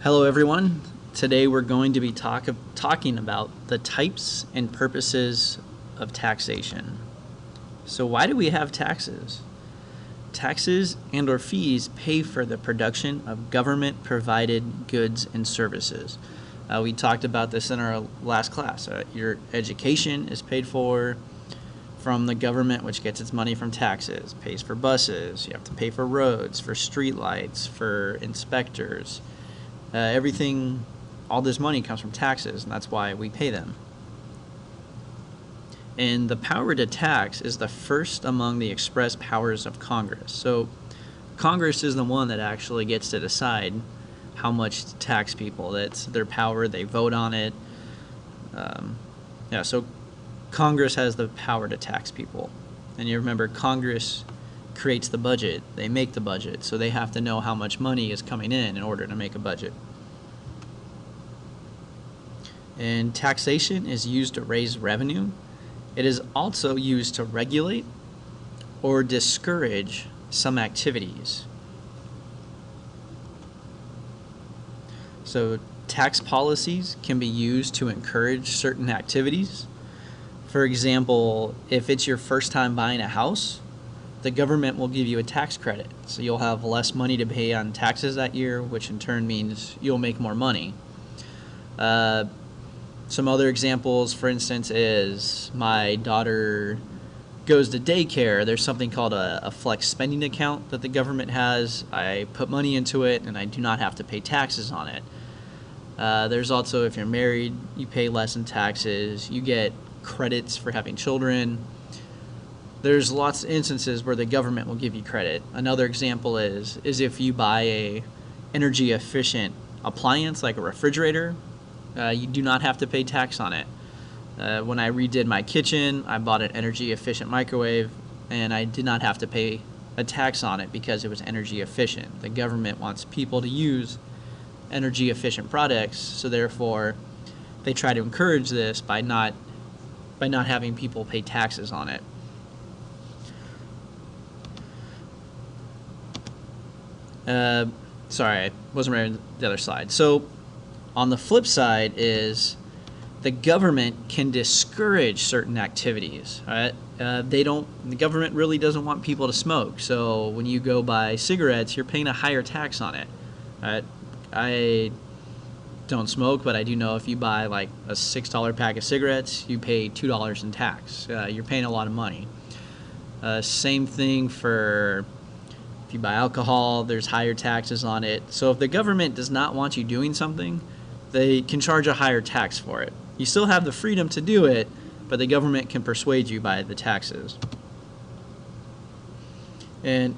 Hello everyone. Today we're going to be talking about the types and purposes of taxation. So why do we have taxes? Taxes and or fees pay for the production of government provided goods and services. We talked about this in our last class. Your education is paid for from the government, which gets its money from taxes, pays for buses, you have to pay for roads, for street lights, for inspectors. Everything, all this money comes from taxes, and that's why we pay them. And the power to tax is the first among the express powers of Congress. So Congress is the one that actually gets to decide how much to tax people. That's their power. They vote on it. So Congress has the power to tax people. And you remember, Congress creates the budget. They make the budget, so they have to know how much money is coming in order to make a budget. And taxation is used to raise revenue. It is also used to regulate or discourage some activities. So tax policies can be used to encourage certain activities. For example, if it's your first time buying a house, the government will give you a tax credit. So you'll have less money to pay on taxes that year, which in turn means you'll make more money. Some other examples, for instance, is my daughter goes to daycare. There's something called a flex spending account that the government has. I put money into it and I do not have to pay taxes on it. There's also, if you're married, you pay less in taxes. You get credits for having children. There's lots of instances where the government will give you credit. Another example is if you buy a energy efficient appliance like a refrigerator, you do not have to pay tax on it. When I redid my kitchen, I bought an energy efficient microwave and I did not have to pay a tax on it because it was energy efficient. The government wants people to use energy efficient products, so therefore they try to encourage this by not having people pay taxes on it. Sorry, I wasn't ready on the other slide. So on the flip side is the government can discourage certain activities. Right? The government really doesn't want people to smoke. So when you go buy cigarettes, you're paying a higher tax on it. Right? I don't smoke, but I do know if you buy like a $6 pack of cigarettes, you pay $2 in tax. You're paying a lot of money. Same thing for if you buy alcohol, there's higher taxes on it. So if the government does not want you doing something, they can charge a higher tax for it. You still have the freedom to do it, but the government can persuade you by the taxes. And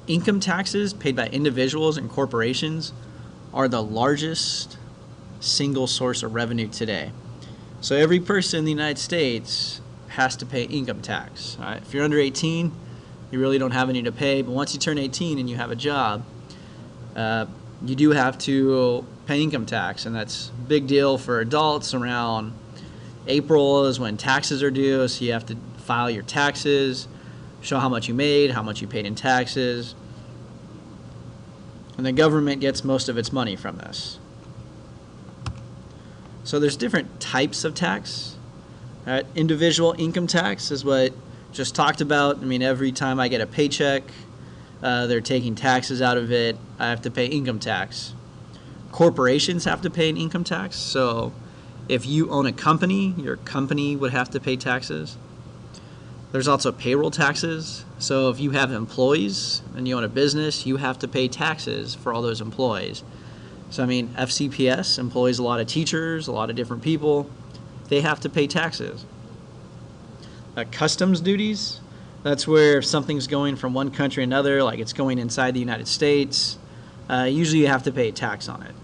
income taxes paid by individuals and corporations are the largest single source of revenue today. So every person in the United States has to pay income tax. All right? If you're under 18, you really don't have any to pay, but once you turn 18 and you have a job, you do have to pay income tax, and that's a big deal for adults. Around April is when taxes are due, so you have to file your taxes, show how much you made, how much you paid in taxes, and the government gets most of its money from this. So there's different types of tax. Individual income tax is what just talked about. I mean, every time I get a paycheck, they're taking taxes out of it. I have to pay income tax. Corporations have to pay an income tax. So if you own a company, your company would have to pay taxes. There's also payroll taxes. So if you have employees and you own a business, you have to pay taxes for all those employees. So I mean, FCPS employs a lot of teachers, a lot of different people. They have to pay taxes. Customs duties, that's where if something's going from one country to another, like it's going inside the United States, usually you have to pay a tax on it.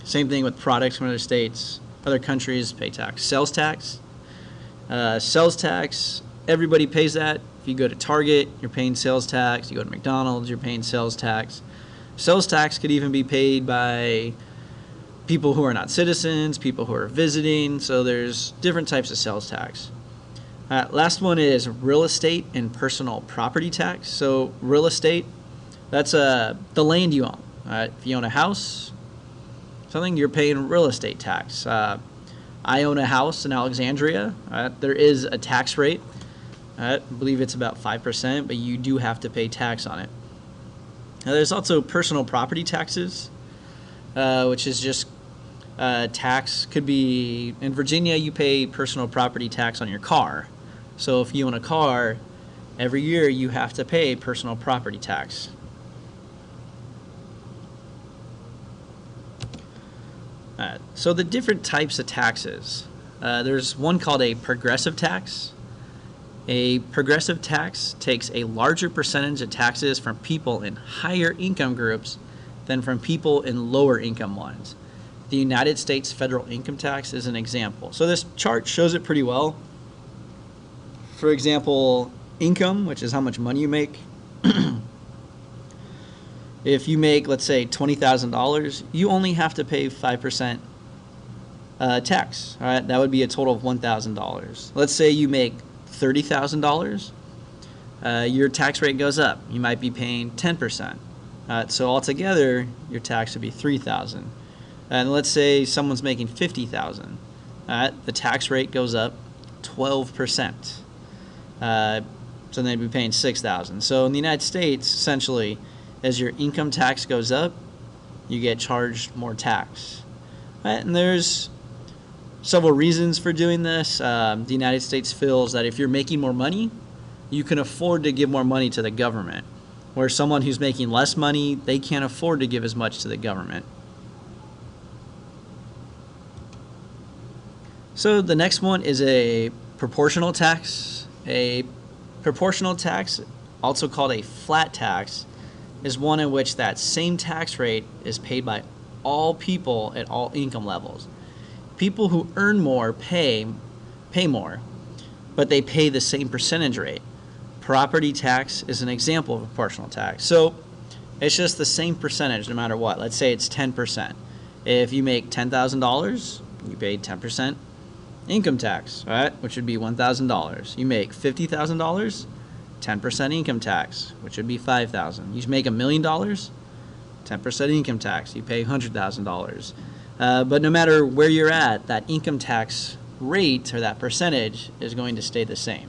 Same thing with products from other states. Other countries pay tax. Sales tax. Sales tax, everybody pays that. If you go to Target, you're paying sales tax. You go to McDonald's, you're paying sales tax. Sales tax could even be paid by people who are not citizens, people who are visiting. So there's different types of sales tax. Last one is real estate and personal property tax. So real estate, that's the land you own. If you own a house, something, you're paying real estate tax. I own a house in Alexandria. There is a tax rate. I believe it's about 5%, but you do have to pay tax on it. Now, there's also personal property taxes, which is just tax. Could be, in Virginia, you pay personal property tax on your car. So if you own a car, every year you have to pay personal property tax. So the different types of taxes. There's one called a progressive tax. A progressive tax takes a larger percentage of taxes from people in higher income groups than from people in lower income ones. The United States federal income tax is an example. So this chart shows it pretty well. For example, income, which is how much money you make. If you make, let's say, $20,000, you only have to pay 5% tax. All right, that would be a total of $1,000. Let's say you make $30,000. Your tax rate goes up. You might be paying 10%. So altogether, your tax would be $3,000. And let's say someone's making $50,000. The tax rate goes up 12%. So they'd be paying $6,000. So in the United States, essentially, as your income tax goes up, you get charged more tax. And there's several reasons for doing this. The United States feels that if you're making more money, you can afford to give more money to the government. Where someone who's making less money, they can't afford to give as much to the government. So the next one is a proportional tax. A proportional tax, also called a flat tax, is one in which that same tax rate is paid by all people at all income levels. People who earn more pay more, but they pay the same percentage rate. Property tax is an example of a proportional tax. So it's just the same percentage no matter what. Let's say it's 10%. If you make $10,000, you pay 10% income tax, right? Which would be $1,000. You make $50,000, 10% income tax, which would be $5,000. You make $1 million, 10% income tax. You pay $100,000. But no matter where you're at, that income tax rate or that percentage is going to stay the same.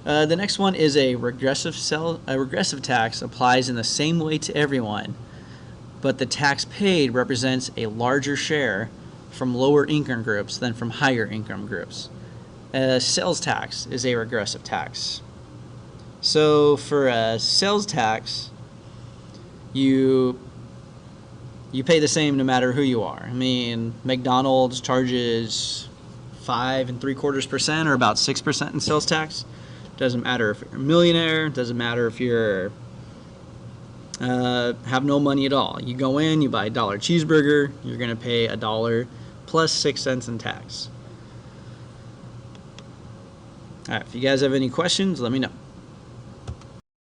The next one is a regressive tax. Applies in the same way to everyone, but the tax paid represents a larger share from lower income groups than from higher income groups. Sales tax is a regressive tax. So for a sales tax, you pay the same no matter who you are. I mean, McDonald's charges 5.75% or about 6% in sales tax. Doesn't matter if you're a millionaire. Doesn't matter if you're have no money at all. You go in, you buy a $1 cheeseburger. You're going to pay $1 plus 6 cents in tax. All right, if you guys have any questions, let me know.